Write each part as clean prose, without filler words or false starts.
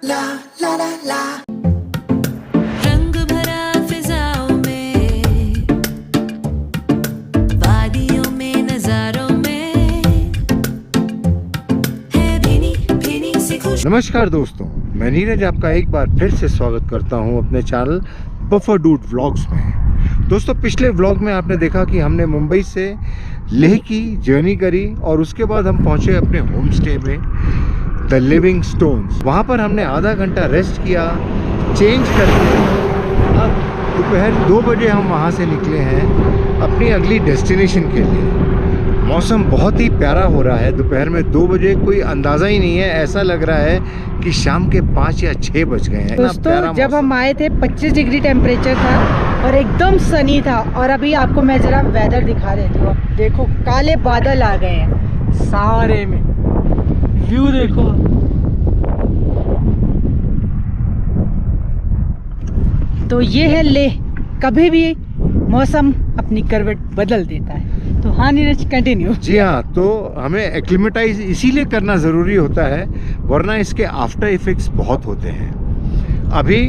la la la la रंग भरा फिजाओं में, वादियों में, नजारों में है भीनी भीनी सी खुशबू। नमस्कार दोस्तों, मैं नीरज आपका एक बार फिर से स्वागत करता हूं अपने चैनल बफर डूड व्लॉग्स में। दोस्तों, पिछले व्लॉग में आपने देखा कि हमने मुंबई से लेह की जर्नी करी और उसके बाद हम पहुंचे अपने होम स्टे में द लिविंग स्टोन्स। वहां पर हमने आधा घंटा रेस्ट किया, चेंज करके अब दोपहर 2 बजे हम वहां से निकले हैं अपनी अगली डेस्टिनेशन के लिए। मौसम बहुत ही प्यारा हो रहा है। दोपहर में 2 बजे कोई अंदाज़ा ही नहीं है, ऐसा लग रहा है कि शाम के 5 या 6 बज गए हैं। दोस्तों, जब हम आए थे 25 डिग्री टेम्परेचर था और एकदम सनी था। और अभी आपको मैं जरा वेदर दिखा देती हूँ। देखो, काले बादल आ गए हैं सारे में। व्यू देखो, तो ये है लेह। कभी भी मौसम अपनी करवट बदल देता है। तो हाँ नीरज, कंटिन्यू। जी हाँ, तो हमें एक्लिमेटाइज इसीलिए करना ज़रूरी होता है, वरना इसके आफ्टर इफ़ेक्ट्स बहुत होते हैं। अभी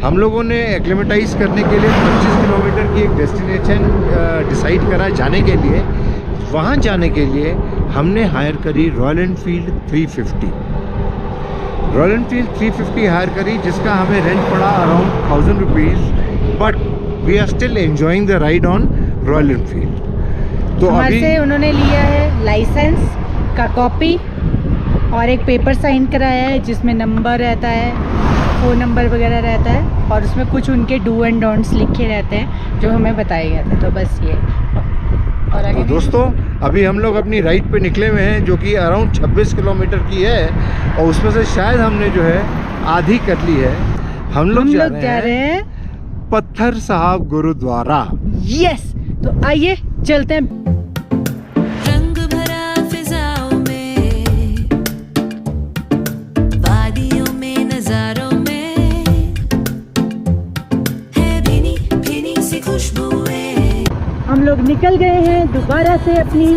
हम लोगों ने एक्लिमेटाइज करने के लिए 25 किलोमीटर की एक डेस्टिनेशन डिसाइड करा जाने के लिए। वहाँ जाने के लिए हमने हायर करी Royal Enfield 350। Royal Enfield 350 hire करी, जिसका हमें रेंट पड़ा around 1000 rupees. But we are still enjoying the ride on Royal Enfield. तो हमारे से उन्होंने लिया है लाइसेंस का कॉपी और एक पेपर साइन कराया है जिसमें नंबर रहता है, फ़ोन नंबर वगैरह रहता है, और उसमें कुछ उनके डू एंड डोंट्स लिखे रहते हैं जो हमें बताया गया था। तो बस ये। और तो दोस्तों, अभी हम लोग अपनी राइड पे निकले हुए हैं जो कि अराउंड 26 किलोमीटर की है, और उसमें से शायद हमने जो है आधी कर ली है। हम लोग जा रहे हैं पत्थर साहब गुरुद्वारा। यस, तो आइए चलते हैं। रंग भरा फिजाओं में, वादियों में, नजारों में है भीनी भीनी सी खुशबुएं। हम लोग निकल गए हैं दोबारा से अपनी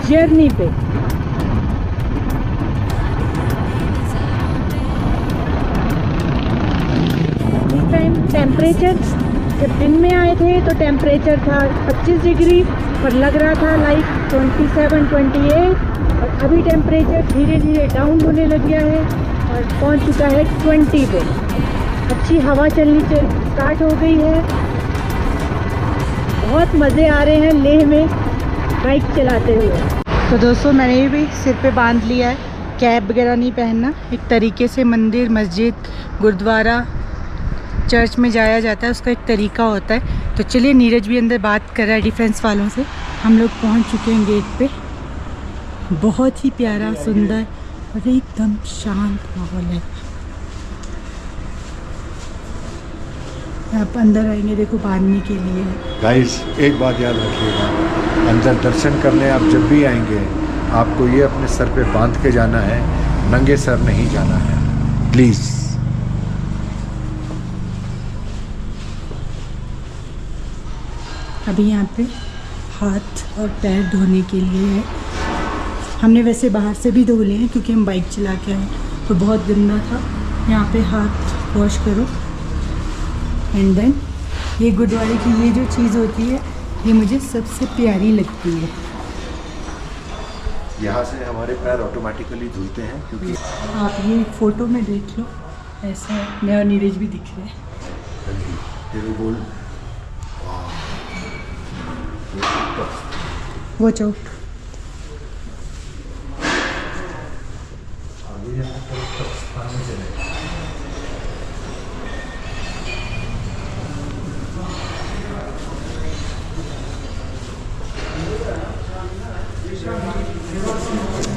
जर्नी पे। इस टाइम टेम्परेचर, जब दिन में आए थे तो टेम्परेचर था 25 डिग्री, पर लग रहा था लाइक 27-28। और अभी टेम्परेचर धीरे धीरे डाउन होने लग गया है और पहुंच चुका है 20 पे। अच्छी हवा चलनी स्टार्ट हो गई है। बहुत मज़े आ रहे हैं लेह में बाइक चलाते हुए। तो दोस्तों, मैंने भी सिर पे बांध लिया है, कैप वगैरह नहीं पहनना। एक तरीके से मंदिर, मस्जिद, गुरुद्वारा, चर्च में जाया जाता है, उसका एक तरीका होता है। तो चलिए, नीरज भी अंदर बात कर रहा है डिफेंस वालों से। हम लोग पहुंच चुके हैं गेट पे। बहुत ही प्यारा, सुंदर और एकदम शांत माहौल है। आप अंदर आएंगे, देखो बांधने के लिए। गाइस, एक बात याद रखिएगा, अंदर दर्शन करने आप जब भी आएंगे, आपको ये अपने सर पे बांध के जाना है, नंगे सर नहीं जाना है, प्लीज़। अभी यहाँ पे हाथ और पैर धोने के लिए है। हमने वैसे बाहर से भी धो लिए हैं क्योंकि हम बाइक चला के आए तो बहुत गंदा था। यहाँ पे हाथ वॉश करो। एंड देन ये गुरुद्वारे की ये जो चीज़ होती है, ये मुझे सबसे प्यारी लगती है। यहाँ से हमारे पैर ऑटोमेटिकली धुलते हैं, क्योंकि आप ये फ़ोटो में देख लो, ऐसा है। मैं और नीरज भी दिख रहे हैं। बोल वॉच आउट।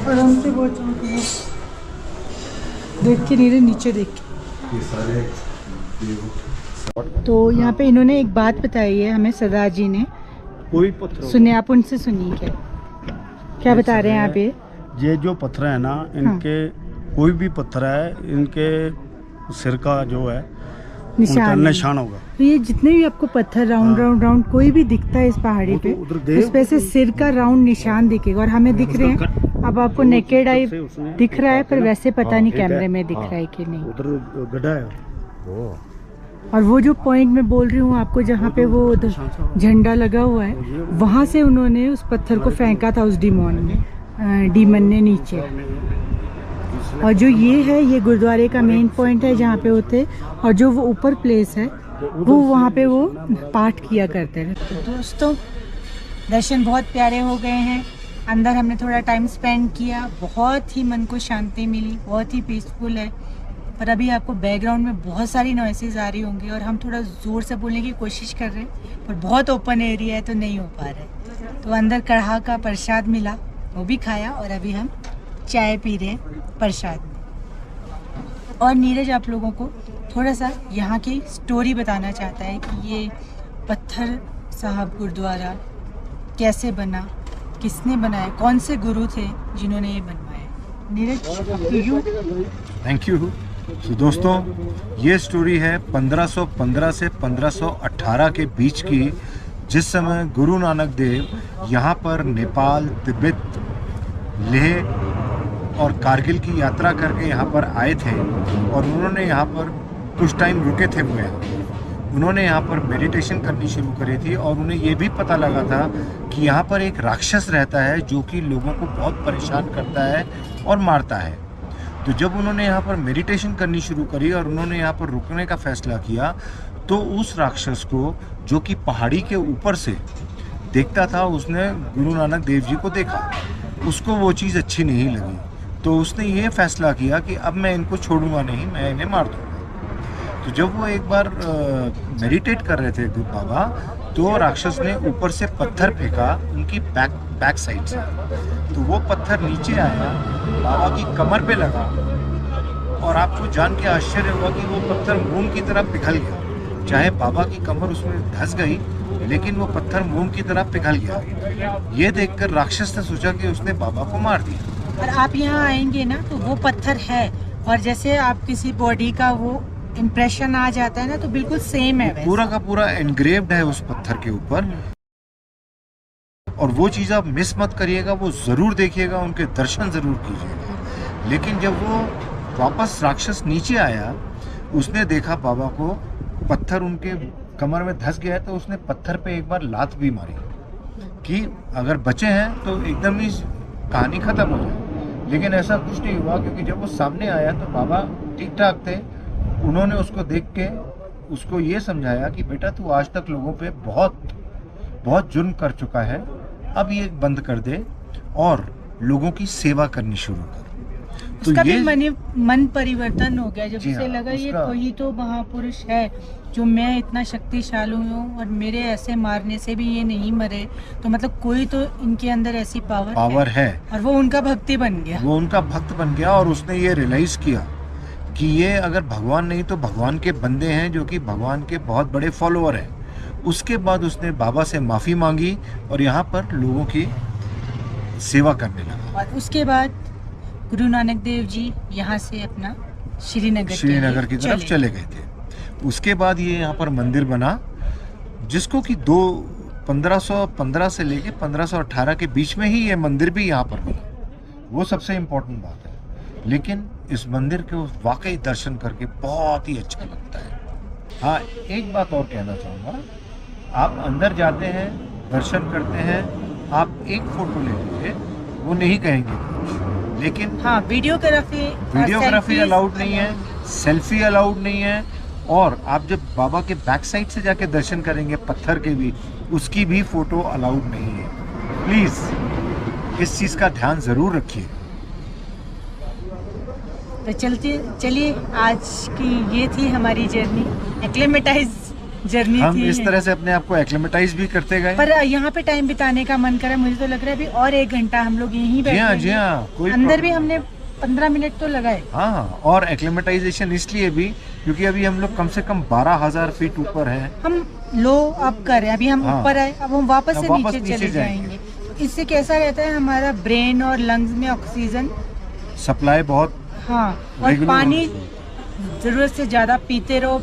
आराम से वॉच आउट। देख के नीरज, नीचे देख के। ये सारे तो यहाँ पे इन्होंने एक बात बताई है हमें, सरदार जी ने। कोई पत्थर सुनिए, आप उनसे सुनिए क्या बता रहे हैं आप। ये जो पत्थर है ना, इनके कोई भी पत्थर है, इनके सिर का जो है उनका निशान होगा। तो ये जितने भी आपको पत्थर राउंड राउंड राउंड कोई भी दिखता है इस पहाड़ी पे, उस पे से सिर का राउंड निशान दिखेगा। और हमें दिख रहे हैं, अब आपको नेकेड आई से उसने दिख रहा है, पर वैसे पता नहीं एक है, कैमरे में दिख हाँ। रहा है कि नहीं। उधर गड्ढा है। और वो जो पॉइंट मैं बोल रही हूँ आपको, जहाँ पे वो झंडा लगा हुआ है, वहाँ से उन्होंने उस पत्थर को फेंका था उस डीमन ने नीचे। और जो ये है, ये गुरुद्वारे का मेन पॉइंट है जहाँ पे होते, और जो वो ऊपर प्लेस है वो वहाँ पे वो पाठ किया करते हैं। तो दोस्तों, दर्शन बहुत प्यारे हो गए हैं। अंदर हमने थोड़ा टाइम स्पेंड किया, बहुत ही मन को शांति मिली, बहुत ही पीसफुल है। पर अभी आपको बैकग्राउंड में बहुत सारी नॉइसेज आ रही होंगी और हम थोड़ा ज़ोर से बोलने की कोशिश कर रहे हैं, पर बहुत ओपन एरिया है तो नहीं हो पा रहा है। तो अंदर कढ़ा का प्रसाद मिला, वो भी खाया, और अभी हम चाय पी रहे हैं प्रसाद में। और नीरज आप लोगों को थोड़ा सा यहाँ की स्टोरी बताना चाहता है कि ये पत्थर साहब गुरुद्वारा कैसे बना, किसने बनाया, कौन से गुरु थे जिन्होंने ये बनवाया। Neeraj, thank you. तो दोस्तों, ये स्टोरी है 1515 से 1518 के बीच की, जिस समय गुरु नानक देव यहाँ पर नेपाल, तिब्बत, लेह और कारगिल की यात्रा करके यहाँ पर आए थे। और उन्होंने यहाँ पर कुछ टाइम रुके थे। उन्होंने यहाँ पर मेडिटेशन करनी शुरू करी थी, और उन्हें ये भी पता लगा था कि यहाँ पर एक राक्षस रहता है जो कि लोगों को बहुत परेशान करता है और मारता है। तो जब उन्होंने यहाँ पर मेडिटेशन करनी शुरू करी और उन्होंने यहाँ पर रुकने का फैसला किया, तो उस राक्षस को, जो कि पहाड़ी के ऊपर से देखता था, उसने गुरु नानक देव जी को देखा। उसको वो चीज़ अच्छी नहीं लगी, तो उसने ये फैसला किया कि अब मैं इनको छोड़ूंगा नहीं, मैं इन्हें मार दूंगा। तो जब वो एक बार मेडिटेट कर रहे थे बाबा, तो राक्षस ने ऊपर से पत्थर फेंका उनकी बैक साइड से। तो वो पत्थर नीचे आया, बाबा की कमर पे लगा, और आपको जान के आश्चर्य होगा कि वो पत्थर मोम की तरह पिघल गया। चाहे बाबा की कमर उसमें धंस गई, लेकिन वो पत्थर मोम की तरह पिघल गया। ये देखकर राक्षस ने सोचा कि उसने बाबा को मार दिया। और आप यहाँ आएंगे ना, तो वो पत्थर है, और जैसे आप किसी बॉडी का वो इम्प्रेशन आ जाता है ना, तो बिल्कुल सेम है वैसे। पूरा का पूरा एनग्रेव्ड है उस पत्थर के ऊपर। और वो चीज़ आप मिस मत करिएगा, वो ज़रूर देखिएगा, उनके दर्शन ज़रूर कीजिएगा। लेकिन जब वो वापस राक्षस नीचे आया, उसने देखा बाबा को पत्थर उनके कमर में धंस गया है, तो उसने पत्थर पे एक बार लात भी मारी कि अगर बचे हैं तो एकदम ही कहानी ख़त्म हो जाए। लेकिन ऐसा कुछ नहीं हुआ, क्योंकि जब वो सामने आया तो बाबा ठीक ठाक थे। उन्होंने उसको देख के उसको ये समझाया कि बेटा, तू आज तक लोगों पे बहुत जुर्म कर चुका है, अब ये बंद कर दे और लोगों की सेवा करनी शुरू कर। तो उसका ये भी मन परिवर्तन हो गया, जब जी उसे हाँ, लगा ये उसका- कोई तो महापुरुष है, जो मैं इतना शक्तिशाली हूँ और मेरे ऐसे मारने से भी ये नहीं मरे, तो मतलब कोई तो इनके अंदर ऐसी पावर है। और वो उनका भक्ति बन गया। वो उनका भक्त बन गया, और उसने ये रियलाइज किया कि ये अगर भगवान नहीं तो भगवान के बंदे हैं, जो कि भगवान के बहुत बड़े फॉलोअर हैं। उसके बाद उसने बाबा से माफ़ी मांगी और यहाँ पर लोगों की सेवा करने लगा। और उसके बाद गुरु नानक देव जी यहाँ से अपना श्रीनगर की तरफ चले गए थे। उसके बाद ये यहाँ पर मंदिर बना, जिसको कि 1515 से लेके 1518 के बीच में ही ये मंदिर भी यहाँ पर बना। वो सबसे इम्पोर्टेंट बात है। लेकिन इस मंदिर को वाकई दर्शन करके बहुत ही अच्छा लगता है। हाँ, एक बात और कहना चाहूँगा, आप अंदर जाते हैं, दर्शन करते हैं, आप एक फ़ोटो ले लीजिए, वो नहीं कहेंगे कुछ। लेकिन हाँ, वीडियोग्राफी अलाउड नहीं है, सेल्फी अलाउड नहीं है। और आप जब बाबा के बैक साइड से जाके दर्शन करेंगे पत्थर के भी, उसकी भी फ़ोटो अलाउड नहीं है। प्लीज़ इस चीज़ का ध्यान ज़रूर रखिए। तो चलिए, आज की ये थी हमारी जर्नी, एक्लेमेटाइज जर्नी हम थी। इस तरह से अपने आप को एक्लेमेटाइज भी करते गए। पर यहाँ पे टाइम बिताने का मन करा, मुझे तो लग रहा है अभी और 1 घंटा हम लोग यहीं बैठे। जी हाँ, कोई अंदर भी problem हमने 15 मिनट तो लगाए। हाँ, और एक्लेमेटाइजेशन इसलिए भी क्योंकि अभी हम लोग कम से कम 12,000 फीट ऊपर हैं। हम लो अप कर रहे हैं, अभी हम हाँ। ऊपर आए, अब हम वापस अब से वापस नीचे नीचे चले जाएंगे। जाएंगे। इससे कैसा रहता है, हमारा ब्रेन और लंग्स में ऑक्सीजन, सप्लाई बहुत हाँ, और regular पानी होना चाहिए। ज़रूरत से ज़्यादा पीते रहो,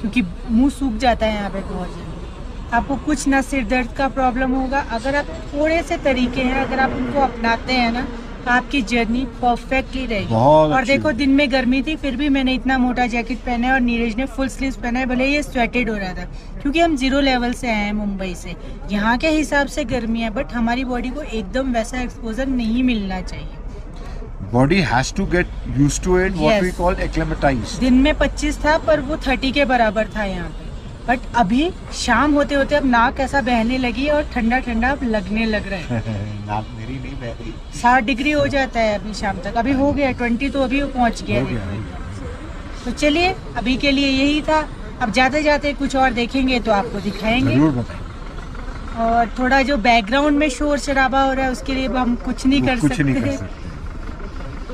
क्योंकि मुंह सूख जाता है यहाँ पे बहुत ज़्यादा। आपको कुछ ना सिर दर्द का प्रॉब्लम होगा, अगर आप थोड़े से तरीके हैं, अगर आप उनको अपनाते हैं ना, आपकी जर्नी परफेक्टली रहेगी। बहुत और अच्छी। देखो दिन में गर्मी थी फिर भी मैंने इतना मोटा जैकेट पहना है और नीरज ने फुल स्लीव्स पहना है, भले ये स्वेटेड हो रहा था क्योंकि हम 0 लेवल से आए हैं मुंबई से। यहाँ के हिसाब से गर्मी है बट हमारी बॉडी को एकदम वैसा एक्सपोजर नहीं मिलना चाहिए। Body has to get used to it, what we Yes. Call acclimatized. दिन में 25 था पर वो 30 के बराबर था यहाँ पे, बट अभी शाम होते होते अब नाक ऐसा बहने लगी और ठंडा ठंडा अब लगने लग रहा है। नाक मेरी नहीं बह रही। 60 डिग्री हो जाता है अभी शाम तक, अभी हो गया 20 तो अभी पहुँच गया हो है। गया। तो चलिए अभी के लिए यही था, अब जाते जाते कुछ और देखेंगे तो आपको दिखाएंगे। जरूर बताएं। और थोड़ा जो बैकग्राउंड में शोर शराबा हो रहा है उसके लिए हम कुछ नहीं कर कुछ सकते। नहीं कर सकते।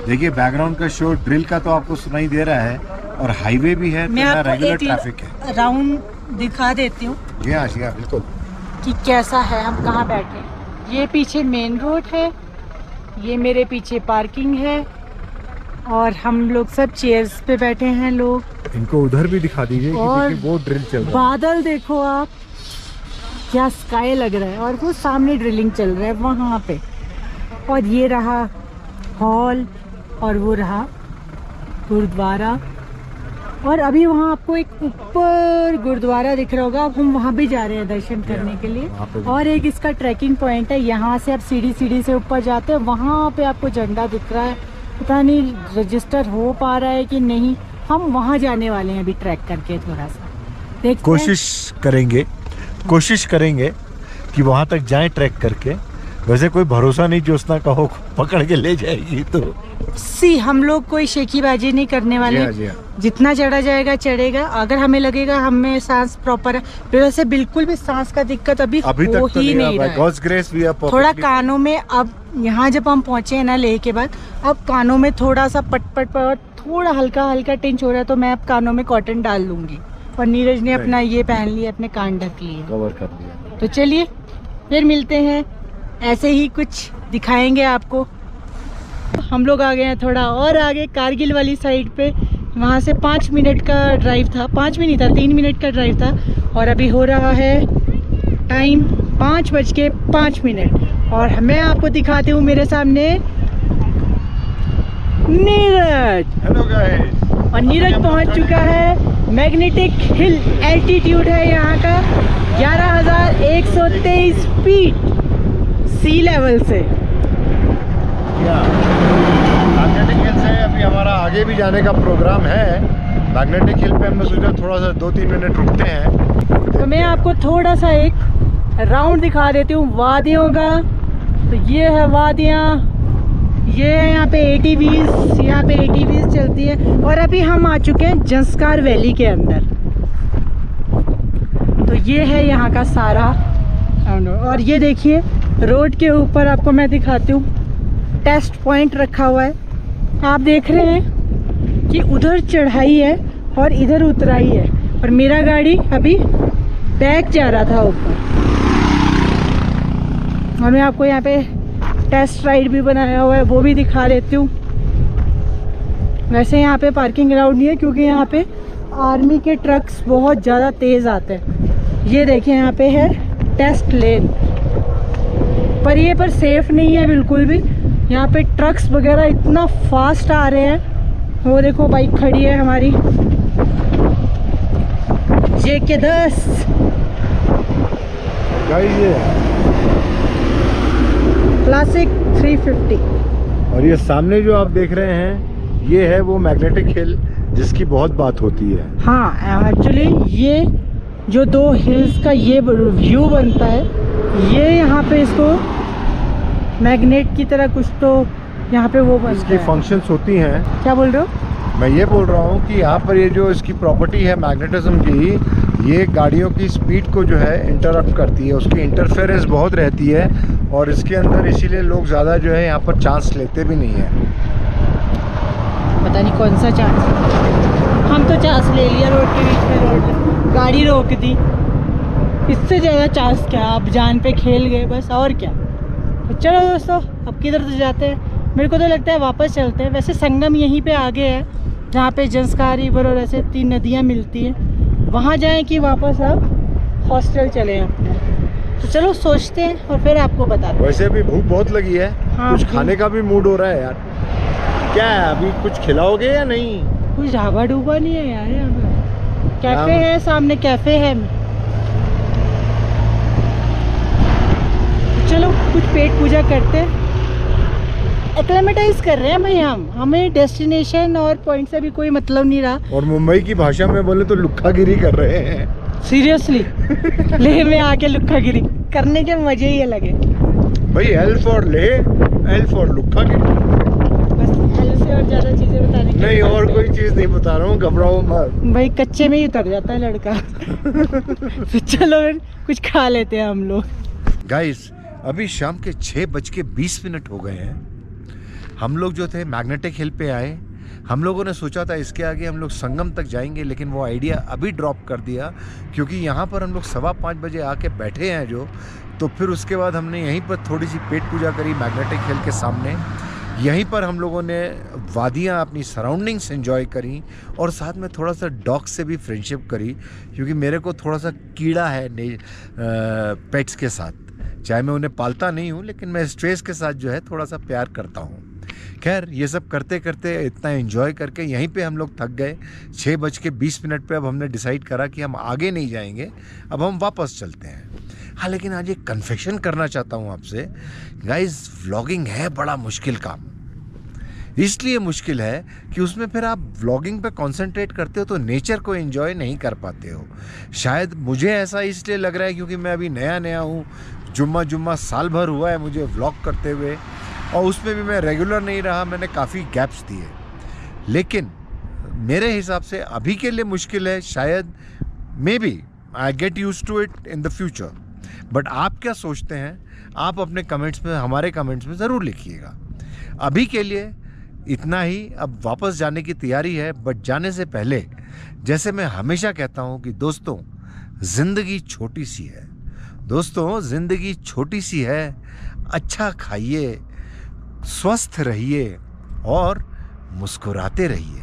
देखिए बैकग्राउंड का शोर ड्रिल का तो आपको सुनाई दे रहा है और हाईवे भी है, मैं तो आपको रेगुलर एक ट्रैफिक है। राउंड दिखा देती हूँ जी हाँ बिल्कुल। कि कैसा है, हम कहाँ बैठे हैं। ये पीछे मेन रोड है, ये मेरे पीछे पार्किंग है और हम लोग सब चेयर्स पे बैठे हैं लोग। इनको उधर भी दिखा दीजिए और कि वो ड्रिल चल रहा है। बादल देखो आप, क्या स्काई लग रहा है और वो सामने ड्रिलिंग चल रहा है वहाँ पे। और ये रहा हॉल और वो रहा गुरुद्वारा और अभी वहाँ आपको एक ऊपर गुरुद्वारा दिख रहा होगा, अब हम वहाँ भी जा रहे हैं दर्शन करने के वहाँ पे लिए। भी। और एक इसका ट्रैकिंग पॉइंट है, यहाँ से आप सीढ़ी से ऊपर जाते हैं, वहाँ पे आपको झंडा दिख रहा है, पता नहीं रजिस्टर हो पा रहा है कि नहीं। हम वहाँ जाने वाले हैं अभी ट्रैक करके, थोड़ा सा देखते हैं। कोशिश करेंगे कि वहाँ तक जाएं ट्रैक करके। वैसे कोई भरोसा नहीं ज्योत्सना का हो पकड़ के ले जाएगी तो। हम लोग कोई शेखीबाजी नहीं करने वाले, जी हाँ। जितना चढ़ा जाएगा चढ़ेगा। अगर हमें लगेगा हमें सांस प्रॉपर है, वैसे बिल्कुल भी सांस का दिक्कत अभी अभी हो तक तो ही नहीं नहीं रहा है। गॉड्स ग्रेस वी आर थोड़ा परफेक्टली। कानों में, अब यहाँ जब हम पहुँचे हैं ना लेह के बाद, अब कानों में थोड़ा सा पट थोड़ा हल्का टिंच हो रहा है, तो मैं अब कानों में कॉटन डाल लूंगी। और नीरज ने अपना ये पहन लिया, अपने कान ढक लिए। कवर कर दिया। तो चलिए फिर मिलते हैं, ऐसे ही कुछ दिखाएंगे आपको। हम लोग आ गए हैं थोड़ा और आगे कारगिल वाली साइड पे, वहाँ से 5 मिनट का ड्राइव था, 5 भी नहीं था, 3 मिनट का ड्राइव था। और अभी हो रहा है टाइम 5:05 और मैं आपको दिखाती हूँ मेरे सामने नीरज। Hello guys. और नीरज पहुँच चुका है मैग्नेटिक हिल। एल्टीट्यूड है यहाँ का 11,123 फीट सी लेवल से। मैग्नेटिक हिल से अभी हमारा आगे भी जाने का प्रोग्राम है। मैग्नेटिक हिल पे हमने सोचा थोड़ा सा 2-3 मिनट रुकते हैं। तो मैं आपको थोड़ा सा एक राउंड दिखा देती हूँ वादियों का। तो ये है वादियाँ, ये है यहाँ पे ATVs, यहाँ पे ATVs चलती है। और अभी हम आ चुके हैं जंस्कार वैली के अंदर। तो ये है यहाँ का सारा राउंड। और ये देखिए रोड के ऊपर आपको मैं दिखाती हूँ, टेस्ट पॉइंट रखा हुआ है। आप देख रहे हैं कि उधर चढ़ाई है और इधर उतराई है, और मेरा गाड़ी अभी बैक जा रहा था ऊपर। और मैं आपको यहाँ पे टेस्ट राइड भी बनाया हुआ है, वो भी दिखा देती हूँ। वैसे यहाँ पे पार्किंग अलाउड नहीं है क्योंकि यहाँ पे आर्मी के ट्रक्स बहुत ज़्यादा तेज़ आते हैं। ये देखिए यहाँ पे है टेस्ट लेन, पर ये पर सेफ नहीं है बिल्कुल भी। यहाँ पे ट्रक्स वगैरह इतना फास्ट आ रहे हैं। वो देखो बाइक खड़ी है हमारी JK10। गाइस ये क्लासिक 350। और ये सामने जो आप देख रहे हैं ये है वो मैग्नेटिक हिल जिसकी बहुत बात होती है। हाँ एक्चुअली ये जो 2 हिल्स का ये व्यू बनता है, ये यहाँ पे इसको मैग्नेट की तरह कुछ तो यहाँ पे वो बनता इसकी है। फंक्शंस होती हैं। क्या बोल रहे हो? मैं ये बोल रहा हूँ कि यहाँ पर ये जो इसकी प्रॉपर्टी है मैग्नेटिज्म की, ये गाड़ियों की स्पीड को जो है इंटरप्ट करती है, उसकी इंटरफेरेंस बहुत रहती है और इसके अंदर इसीलिए लोग ज़्यादा जो है यहाँ पर चांस लेते भी नहीं हैं। पता नहीं कौन सा चांस, हम तो चांस ले लिया रोड के बीच में, रोड गाड़ी रोक दी। इससे ज़्यादा चांस क्या, आप जान पे खेल गए बस, और क्या। तो चलो दोस्तों अब किधर से जाते हैं, मेरे को तो लगता है वापस चलते हैं। वैसे संगम यहीं पे आगे है जहाँ पे जंस्कार रिवर और ऐसे 3 नदियाँ मिलती हैं। वहाँ जाएं कि वापस अब हॉस्टल चले अपने। तो चलो सोचते हैं और फिर आपको बताते हैं। वैसे अभी भूख बहुत लगी है। हाँ, कुछ भूख। खाने का भी मूड हो रहा है यार। क्या है, अभी कुछ खिलाओगे या नहीं? कुछ ढाबा डूबा नहीं है यार यहाँ पे? कैफे हम- है, सामने कैफे है। चलो कुछ पेट पूजा करते हैं। एक्लेमेटाइज कर रहे हैं भाई हमें डेस्टिनेशन और पॉइंट से भी कोई मतलब नहीं रहा। और मुंबई की भाषा में बोले तो लुक्खागिरी कर रहे हैं। सीरियसली लेह में आके लुक्खागिरी करने के मजे ही अलग है। भाई L for Leh, L for लुक्खागिरी। बस एल से और ज्यादा चीजें बताने की नहीं, और कोई चीज नहीं बता रहा हूँ, घबराओ मत। भाई कच्चे में ही उतर जाता है लड़का। तो चलो फिर कुछ खा लेते हैं हम लोग। गाइस, अभी शाम के 6:20 हो गए हैं। हम लोग जो थे मैग्नेटिक हिल पे आए। हम लोगों ने सोचा था इसके आगे हम लोग संगम तक जाएंगे, लेकिन वो आइडिया अभी ड्रॉप कर दिया, क्योंकि यहाँ पर हम लोग 5:15 बजे आके बैठे हैं जो। तो फिर उसके बाद हमने यहीं पर थोड़ी सी पेट पूजा करी मैग्नेटिक हिल के सामने। यहीं पर हम लोगों ने वादियाँ, अपनी सराउंडिंग्स एंजॉय करी और साथ में थोड़ा सा डॉग से भी फ्रेंडशिप करी, क्योंकि मेरे को थोड़ा सा कीड़ा है पेट्स के साथ। चाहे मैं उन्हें पालता नहीं हूँ, लेकिन मैं स्ट्रेस के साथ जो है थोड़ा सा प्यार करता हूँ। खैर, ये सब करते करते इतना एंजॉय करके यहीं पे हम लोग थक गए। 6:20 पे अब हमने डिसाइड करा कि हम आगे नहीं जाएंगे, अब हम वापस चलते हैं। हाँ, लेकिन आज एक कन्फेशन करना चाहता हूँ आपसे। गाइस, व्लॉगिंग है बड़ा मुश्किल काम। इसलिए मुश्किल है कि उसमें फिर आप व्लॉगिंग पे कंसंट्रेट करते हो तो नेचर को एंजॉय नहीं कर पाते हो। शायद मुझे ऐसा इसलिए लग रहा है क्योंकि मैं अभी नया हूँ। जुम्मा साल भर हुआ है मुझे व्लॉग करते हुए, और उसमें भी मैं रेगुलर नहीं रहा, मैंने काफ़ी गैप्स दिए। लेकिन मेरे हिसाब से अभी के लिए मुश्किल है। शायद maybe I get used to it in the future. But आप क्या सोचते हैं, आप अपने कमेंट्स में, हमारे कमेंट्स में ज़रूर लिखिएगा। अभी के लिए इतना ही। अब वापस जाने की तैयारी है, बट जाने से पहले जैसे मैं हमेशा कहता हूँ कि दोस्तों, ज़िंदगी छोटी सी है। दोस्तों, ज़िंदगी छोटी सी है। अच्छा खाइए, स्वस्थ रहिए और मुस्कुराते रहिए।